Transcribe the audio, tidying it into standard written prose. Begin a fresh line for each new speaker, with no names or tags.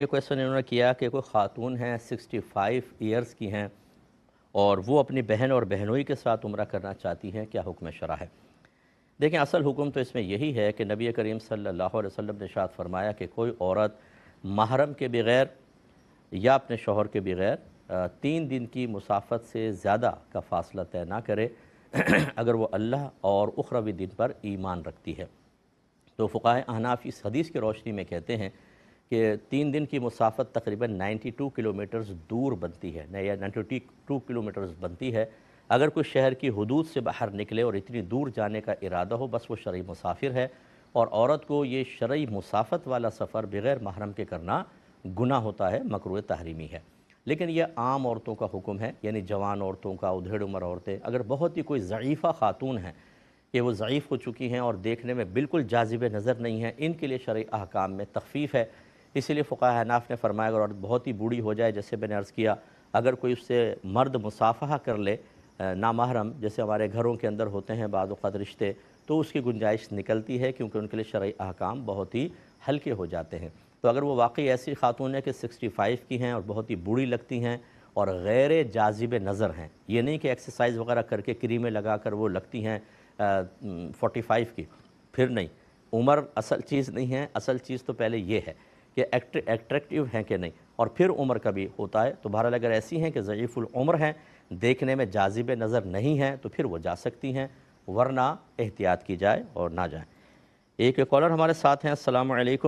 یہ کویشچن انہوں نے کیا کہ کوئی خاتون ہیں 65 ایئرز کی ہیں اور وہ اپنی بہن اور بہنوئی کے ساتھ عمرہ کرنا چاہتی ہیں، کیا حکم شرع ہے؟ دیکھیں، اصل حکم تو اس میں یہی ہے کہ نبی کریم صلی اللہ علیہ وسلم نے ارشاد فرمایا کہ کوئی عورت محرم کے بغیر یا اپنے شوہر کے بغیر 3 دن کی مسافت سے زیادہ کا فاصلہ طے نہ کرے اگر وہ اللہ اور اخروی دن پر ایمان رکھتی ہے۔ تو فقہائے احناف اس حدیث کی روشنی میں کہتے ہیں کہ 3 دن کی مسافت تقریباً 92 کلومیٹرز دور بنتی ہے، یا 92 کلومیٹرز بنتی ہے۔ اگر کوئی شہر کی حدود سے باہر نکلے اور اتنی دور جانے کا ارادہ ہو، بس وہ شرعی مسافر ہے، اور عورت کو یہ شرعی مسافت والا سفر بغیر محرم کے کرنا گناہ ہوتا ہے، مکروہ تحریمی ہے۔ لیکن یہ عام عورتوں کا حکم ہے، یعنی جوان عورتوں کا، ادھیڑ عمر عورتیں، اگر بہت ہی کوئی ضعیفہ خاتون ہیں کہ وہ ضعیف ہو چکی ہیں اور دیکھنے میں بالکل جاذب نظر نہیں ہیں، ان کے لیے شرعی احکام میں تخفیف ہے۔ اسی لیے فقہاء احناف نے فرمایا اگر عورت بہت ہی بوڑھی ہو جائے، جیسے میں نے عرض کیا، اگر کوئی اس سے مرد مصافحہ کر لے نامحرم، جیسے ہمارے گھروں کے اندر ہوتے ہیں بعض اوقات رشتے، تو اس کی گنجائش نکلتی ہے، کیونکہ ان کے لیے شرعی احکام بہت ہی ہلکے ہو جاتے ہیں۔ تو اگر وہ واقعی ایسی خاتون ہے کہ 65 کی ہیں اور بہت ہی بوڑھی لگتی ہیں اور غیر جاذب نظر ہیں، یہ نہیں کہ ایکسرسائز وغیرہ کر کے کریمیں لگا کر وہ لگتی ہیں 45 کی، پھر نہیں، عمر اصل چیز نہیں ہے، اصل چیز تو پہلے یہ ہے کہ ایٹریکٹیو ہیں کہ نہیں، اور پھر عمر کا بھی ہوتا ہے۔ تو بہرحال اگر ایسی ہیں کہ ضعیف العمر ہیں، دیکھنے میں جاذب نظر نہیں ہیں، تو پھر وہ جا سکتی ہیں، ورنہ احتیاط کی جائے اور نہ جائیں۔ ایک کالر ہمارے ساتھ ہیں۔ السلام علیکم۔